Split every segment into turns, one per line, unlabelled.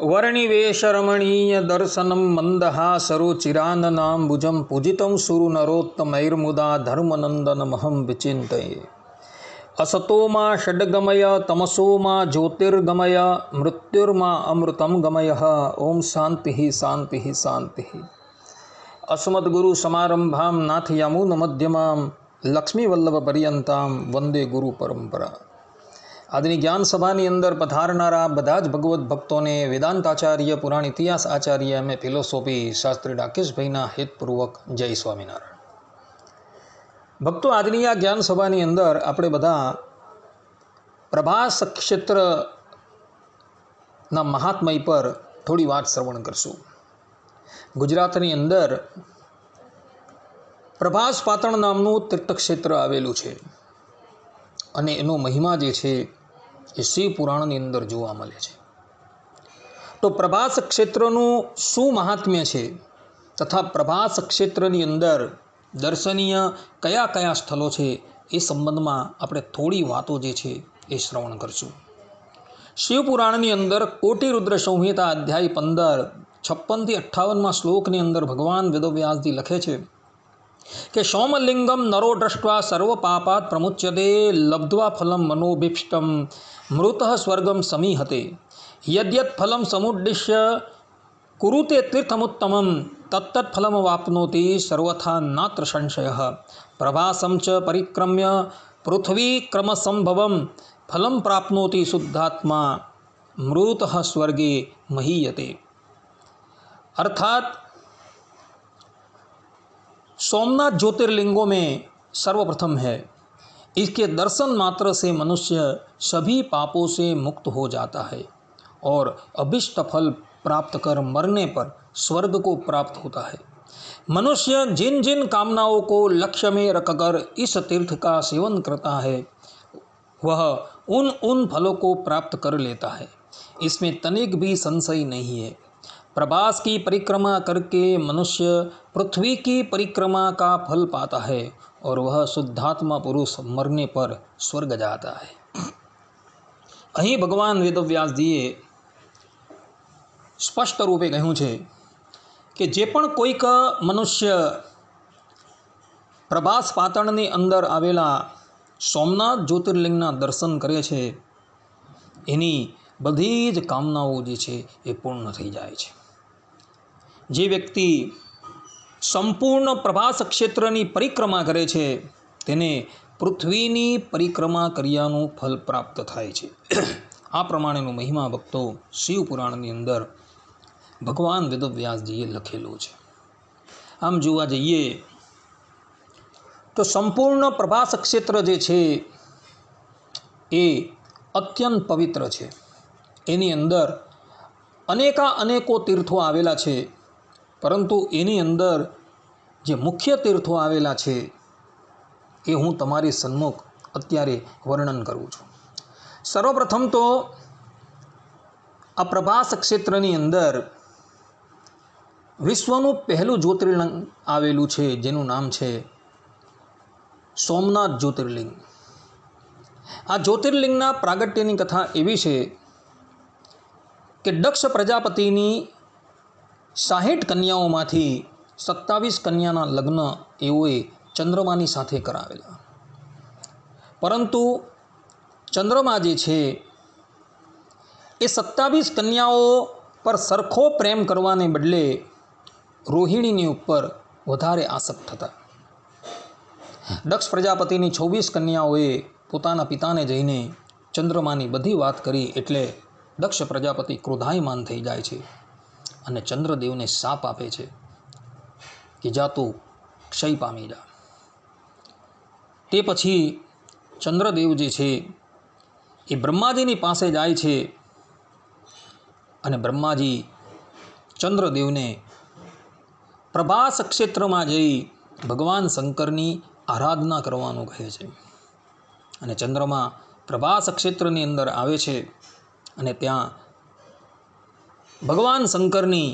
वर्णिवेशरमणीय दर्शनं मन्दहासरुचिराननाम्बुजं पूजितं सुरनरोत्तमैर्मुदा धर्मनन्दनमहं विचिन्तये। असतो मा षड्गमय तमसो मा ज्योतिर्गमय मृत्युर्मा अमृतं गमयः। ओम शांति शांति शांति। अस्मद्गुरु समारंभां नाथयामुन मध्यमां लक्ष्मीवल्लभ वंदे गुरु परंपरा। આજની જ્ઞાન સભાની અંદર પધારનારા બધા જ ભગવત ભક્તોને વેદાંતાચાર્ય પુરાણ ઇતિહાસ આચાર્ય એમ ફિલોસોફી શાસ્ત્રી રાકેશભાઈના હિતપૂર્વક જય સ્વામિનારાયણ। ભક્તો, આજની આ જ્ઞાન સભાની અંદર આપણે બધા પ્રભાસ ક્ષેત્રના મહાત્મય પર થોડી વાત શ્રવણ કરશું। ગુજરાતની અંદર પ્રભાસ પાટણ નામનું તીર્થક્ષેત્ર આવેલું છે અને એનો મહિમા જે છે એ શિવ પુરાણની અંદર જોવા મળે છે। તો પ્રભાસ ક્ષેત્રનું શું મહાત્મ્ય છે તથા પ્રભાસ ક્ષેત્રની અંદર દર્શનીય કયા કયા સ્થળો છે એ સંબંધમાં આપણે થોડી વાતો જે છે એ શ્રવણ કરશું। શિવ પુરાણની અંદર કોટી રુદ્ર સંહિતા અધ્યાય 15 56 થી 58 શ્લોકની અંદર ભગવાન વેદવ્યાસજી લખે છે કે સોમલિંગમ નરો દ્રષ્ટ્વા સર્વ પાપાત પ્રમુચ્યતે લબ્ધ્વા ફલમ મનોભીષ્ટમ મૃત સ્વર્ગમ સમીહતે યદ્યત ફલમ સમુદ્દિશ્ય કુરુતે તીર્થમુત્તમમ તત્તત ફલમ વાપ્નોતિ સર્વથા નાત્ર સંશયઃ પ્રભાસમ ચ પરિક્રમ્ય પૃથ્વી ક્રમસંભવમ ફલમ પ્રાપ્નોતિ શુદ્ધાત્મા મૃત સ્વર્ગે મહીયતે। अर्थात सोमनाथ ज्योतिर्लिंगों में सर्वप्रथम है। इसके दर्शन मात्र से मनुष्य सभी पापों से मुक्त हो जाता है और अभिष्ट फल प्राप्त कर मरने पर स्वर्ग को प्राप्त होता है। मनुष्य जिन जिन कामनाओं को लक्ष्य में रखकर इस तीर्थ का सेवन करता है वह उन फलों को प्राप्त कर लेता है, इसमें तनिक भी संशय नहीं है। प्रभास की परिक्रमा करके मनुष्य पृथ्वी की परिक्रमा का फल पाता है और वह शुद्धात्मा पुरुष मरने पर स्वर्ग जाता है। અહીં ભગવાન વેદવ્યાસજીએ સ્પષ્ટ રૂપે કહ્યું છે કે જે પણ કોઈક મનુષ્ય પ્રભાસ પાટણની અંદર આવેલા સોમનાથ જ્યોતિર્લિંગના દર્શન કરે છે એની બધી જ કામનાઓ જે છે એ પૂર્ણ થઈ જાય છે। જે વ્યક્તિ સંપૂર્ણ પ્રભાસ ક્ષેત્રની પરિક્રમા કરે છે તેને પૃથ્વીની પરિક્રમા કર્યાનું ફલ પ્રાપ્ત થાય છે। આ પ્રમાણેનો મહિમા ભક્તો શિવ પુરાણની અંદર ભગવાન વેદવ્યાસજીએ લખેલો છે। આમ જોવા જઈએ તો સંપૂર્ણ પ્રભાસ ક્ષેત્ર જે છે એ અત્યંત પવિત્ર છે। એની અંદર અનેકો તીર્થો આવેલા છે, પરંતુ એની અંદર જે મુખ્ય તીર્થો આવેલા છે એ હું તમારી સન્મુખ અત્યારે વર્ણન કરું છું। સર્વપ્રથમ તો આ પ્રભાસ ક્ષેત્રની અંદર વિશ્વનું પહેલું જ્યોતિર્લિંગ આવેલું છે જેનું નામ છે સોમનાથ જ્યોતિર્લિંગ। આ જ્યોતિર્લિંગના પ્રાગટ્યની કથા એવી છે કે દક્ષ પ્રજાપતિની 60 કન્યાઓમાંથી 27 કન્યાના લગ્ન એઓએ ચંદ્રમાની સાથે કરાવેલા, પરંતુ ચંદ્રમા જે છે એ 27 કન્યાઓ પર સરખો પ્રેમ કરવાને બદલે રોહિણીની ઉપર વધારે આસક્ત હતા। દક્ષ પ્રજાપતિની 26 કન્યાઓએ પોતાના પિતાને જઈને ચંદ્રમાની બધી વાત કરી એટલે દક્ષ પ્રજાપતિ ક્રોધાયમાન થઈ જાય છે અને ચંદ્રદેવને શાપ આપે છે કે જા તું ક્ષય પામી જા। તે પછી ચંદ્રદેવ જે છે એ બ્રહ્માજીની પાસે જાય છે અને બ્રહ્માજી ચંદ્રદેવને પ્રભાસ ક્ષેત્રમાં જઈ ભગવાન શંકરની આરાધના કરવાનું કહે છે અને ચંદ્રમા પ્રભાસ ક્ષેત્રની અંદર આવે છે અને ત્યાં ભગવાન શંકરની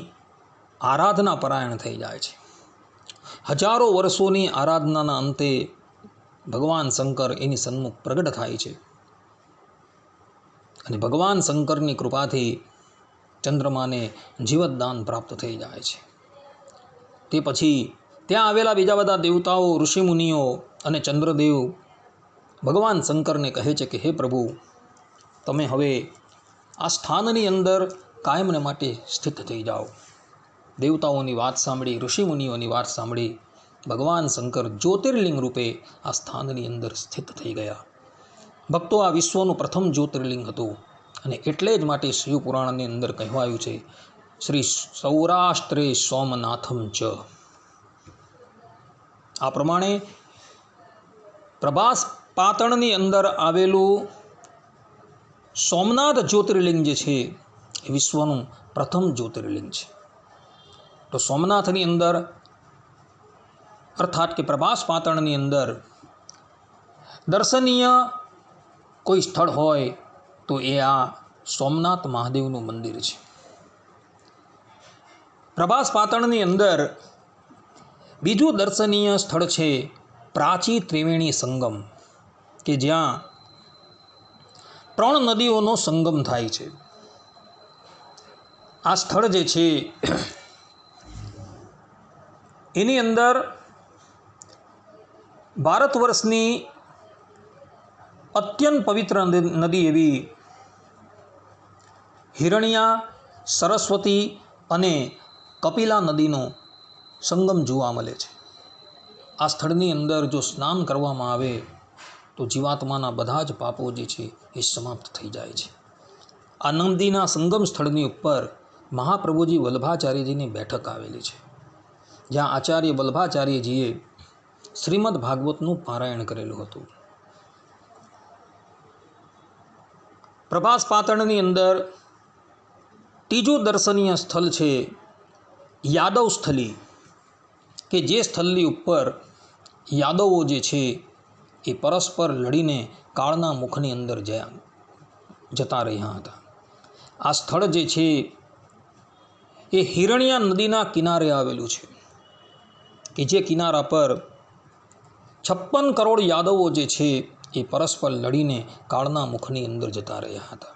આરાધના પરાયણ થઈ જાય છે। હજારો વર્ષોની આરાધનાના અંતે ભગવાન શંકર એની સન્મુખ પ્રગટ થાય છે અને ભગવાન શંકરની કૃપાથી ચંદ્રમાને જીવતદાન પ્રાપ્ત થઈ જાય છે. તે પછી ત્યાં આવેલા બીજા બધા દેવતાઓ, ઋષિમુનિઓ અને ચંદ્રદેવ ભગવાન શંકરને કહે છે કે હે પ્રભુ, તમે હવે આ સ્થાનની અંદર કાયમને માટે સ્થિત થઈ જાઓ. દેવતાઓની વાત સાંભળી, ઋષિમુનિઓની વાત સાંભળી ભગવાન શંકર જ્યોતિર્લિંગ રૂપે આ સ્થાનની અંદર સ્થિત થઈ ગયા. ભક્તો, આ વિશ્વનું પ્રથમ જ્યોતિર્લિંગ હતું અને એટલે જ માટે શિવપુરાણની અંદર કહેવાયું છે શ્રી સૌરાષ્ટ્રે સોમનાથમ ચ. આ પ્રમાણે પ્રભાસ પાટણની અંદર આવેલું સોમનાથ જ્યોતિર્લિંગ જે છે એ વિશ્વનું પ્રથમ જ્યોતિર્લિંગ છે. તો સોમનાથની અંદર અર્થાત કે પ્રભાસ પાટણની અંદર દર્શનીય કોઈ સ્થળ હોય તો એ આ સોમનાથ મહાદેવનું મંદિર છે. પ્રભાસ પાટણની અંદર બીજું દર્શનીય સ્થળ છે પ્રાચી ત્રિવેણી સંગમ, કે જ્યાં 3 નદીઓનો સંગમ થાય છે. આ સ્થળ જે છે એની અંદર ભારત વર્ષની અત્યંત પવિત્ર નદી એવી હિરણ્યા, સરસ્વતી અને કપિલા નદીનો સંગમ જોવા મળે છે. આ સ્થળની અંદર જો સ્નાન કરવામાં આવે તો જીવાત્માના બધા જ પાપો જે છે એ સમાપ્ત થઈ જાય છે. આ નદીના સંગમ સ્થળની ઉપર મહાપ્રભુજી વલ્લભાચાર્યજીની બેઠક આવેલી છે, જ્યાં આચાર્ય વલ્લભાચાર્યજીએ શ્રીમદ ભાગવતનું પારાયણ કરેલું હતું. પ્રભાસ પાટણની અંદર ત્રીજું દર્શનીય સ્થળ છે યાદવ સ્થલી, કે જે સ્થળની ઉપર યાદવો જે છે એ પરસ્પર લડીને કાળના મુખની અંદર જતા રહ્યા હતા. આ સ્થળ જે છે એ હિરણ્યા નદીના કિનારે આવેલું છે, કે જે કિનારા પર 56 કરોડ યાદવો જે છે એ પરસ્પર લડીને કાળના મુખની અંદર જતા રહ્યા હતા.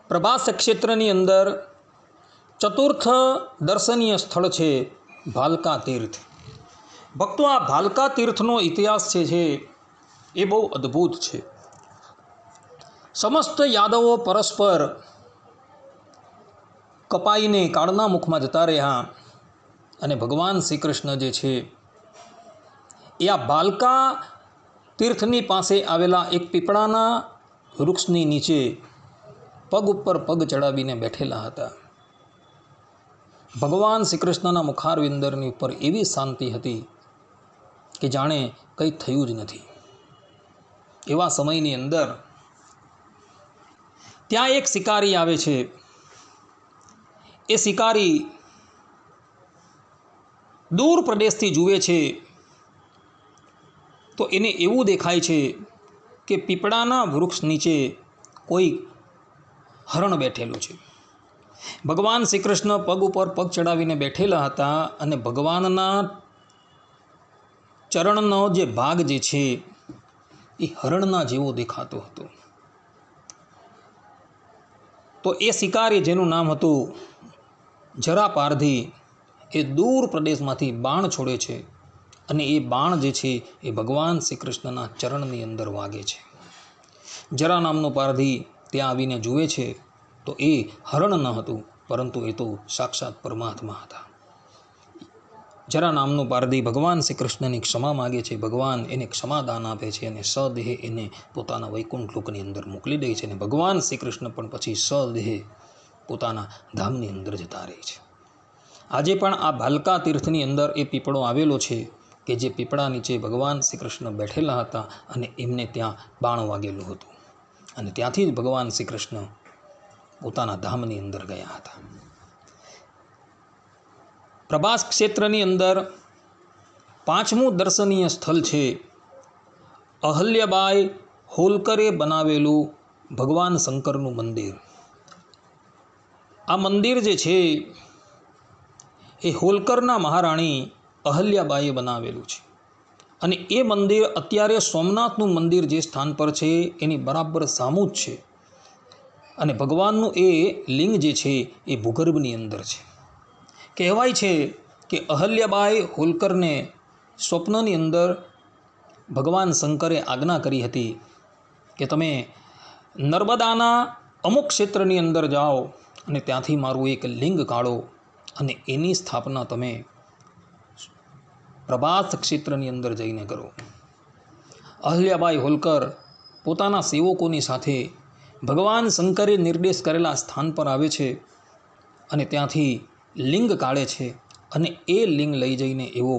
પ્રભાસ ક્ષેત્રની અંદર ચતુર્થ દર્શનીય સ્થળ છે ભાલકા તીર્થ. ભક્તો, આ ભાલકા તીર્થનો ઇતિહાસ છે એ બહુ અદ્ભુત છે. સમસ્ત યાદવો પરસ્પર કપાઈને કાળના મુખમાં જતા રહ્યા અને ભગવાન શ્રી કૃષ્ણ જે છે એ આ ભાલકા તીર્થની પાસે આવેલા એક પીપળાના વૃક્ષની નીચે પગ ઉપર પગ ચડાવીને બેઠેલા હતા. ભગવાન શ્રી કૃષ્ણના મુખારવિંદરની ઉપર એવી શાંતિ હતી કે જાણે કંઈ થયું જ નથી. એવા સમયની અંદર ત્યાં એક શિકારી આવે છે. એ શિકારી દૂર પ્રદેશથી જુએ છે તો એને એવું દેખાય છે કે પીપળાના વૃક્ષ નીચે કોઈ હરણ બેઠેલું છે. ભગવાન શ્રી કૃષ્ણ પગ ઉપર પગ ચડાવીને બેઠેલા હતા અને ભગવાનના ચરણનો જે ભાગ જે છે એ હરણના જેવો દેખાતો હતો. તો એ શિકારી, જેનું નામ હતું જરાપારધી, એ દૂર પ્રદેશમાંથી બાણ છોડે છે અને એ બાણ જે છે એ ભગવાન શ્રી કૃષ્ણના ચરણની અંદર વાગે છે. જરા નામનો પારધી ત્યાં આવીને જુએ છે તો એ હરણ ન હતું, પરંતુ એ તો સાક્ષાત પરમાત્મા હતા. જરા નામનો પારધી ભગવાન શ્રી કૃષ્ણની ક્ષમા માગે છે. ભગવાન એને ક્ષમાદાન આપે છે અને સદેહે એને પોતાના વૈકુંઠ લોકની અંદર મોકલી દે છે. અને ભગવાન શ્રી કૃષ્ણ પણ પછી સદેહે પોતાના ધામની અંદર જતા રહે છે. આજે પણ આ ભાલકા તીર્થની અંદર એ પીપળો આવેલો છે, કે જે પીપળા નીચે ભગવાન શ્રી કૃષ્ણ બેઠેલા હતા અને એમને ત્યાં બાણ વાગેલું હતું અને ત્યાંથી જ ભગવાન શ્રી કૃષ્ણ પોતાના ધામની અંદર ગયા હતા. પ્રભાસ ક્ષેત્રની અંદર 5મું દર્શનીય સ્થળ છે અહલ્યાબાઈ હોલકરે બનાવેલું ભગવાન શંકરનું મંદિર. આ મંદિર જે છે એ હોલકરના મહારાણી અહલ્યાબાઈએ બનાવેલું છે અને એ મંદિર અત્યારે સોમનાથનું મંદિર જે સ્થાન પર છે એની બરાબર સામું જ છે. અને ભગવાનનું એ લિંગ જે છે એ ભૂગર્ભની અંદર છે. કહેવાય છે કે અહલ્યાબાઈ હોલકરને સ્વપ્નની અંદર ભગવાન શંકરે આજ્ઞા કરી હતી કે તમે નર્મદાના અમુક ક્ષેત્રની અંદર જાઓ અને ત્યાંથી મારું એક લિંગ કાઢો અને એની સ્થાપના તમે પ્રભાસ ક્ષેત્રની અંદર જઈને કરો. અહલ્યાબાઈ હોલકર પોતાના સેવકોની સાથે ભગવાન શંકરે નિર્દેશ કરેલા સ્થાન પર આવે છે અને ત્યાંથી લિંગ કાઢે છે અને એ લિંગ લઈ જઈને એવો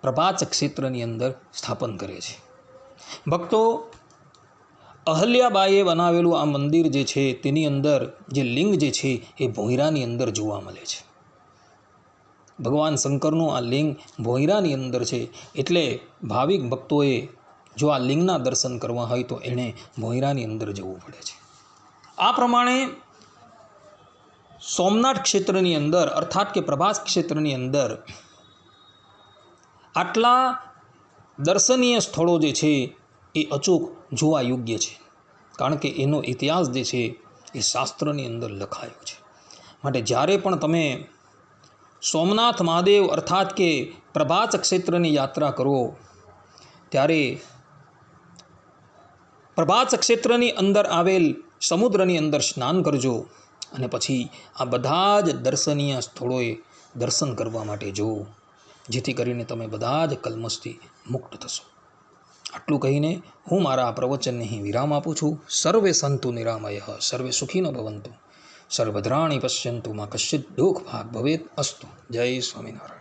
પ્રભાસ ક્ષેત્રની અંદર સ્થાપન કરે છે. ભક્તો, અહલ્યાબાઈએ બનાવેલું આ મંદિર જે છે તેની અંદર જે લિંગ જે છે એ ભોંયરાની અંદર જોવા મળે છે. ભગવાન શંકરનું આ લિંગ ભોંયરાની અંદર છે. એટલે ભાવિક ભક્તોએ જો આ લિંગના દર્શન કરવા હોય તો એણે ભોંયરાની અંદર જવું પડે છે. આ પ્રમાણે સોમનાથ ક્ષેત્રની અંદર અર્થાત કે પ્રભાસ ક્ષેત્રની અંદર આટલા દર્શનીય સ્થળો જે છે એ અચૂક જોવા યોગ્ય છે. કારણ કે એનો ઇતિહાસ જે છે એ શાસ્ત્રની અંદર લખાયો છે. માટે જ્યારે પણ તમે સોમનાથ મહાદેવ અર્થાત કે પ્રભાસ ક્ષેત્રની યાત્રા કરો ત્યારે પ્રભાસ ક્ષેત્રની અંદર આવેલ સમુદ્રની અંદર સ્નાન કરજો અને પછી આ બધા જ દર્શનીય સ્થળોએ દર્શન કરવા માટે જુઓ, જેથી કરીને તમે બધા જ કલ્મશથી મુક્ત થશો. આટલું કહીને હું મારા આ પ્રવચનને અહીં વિરામ આપું છું. સર્વે સંતુ નિરામય, સર્વે સુખીનો ભવંતુ, સર્વભદ્રાણી પશ્યંતુ, માં કશ્ચિત દુઃખ ભાગ ભવેત અસ્તુ. જય સ્વામિનારાયણ.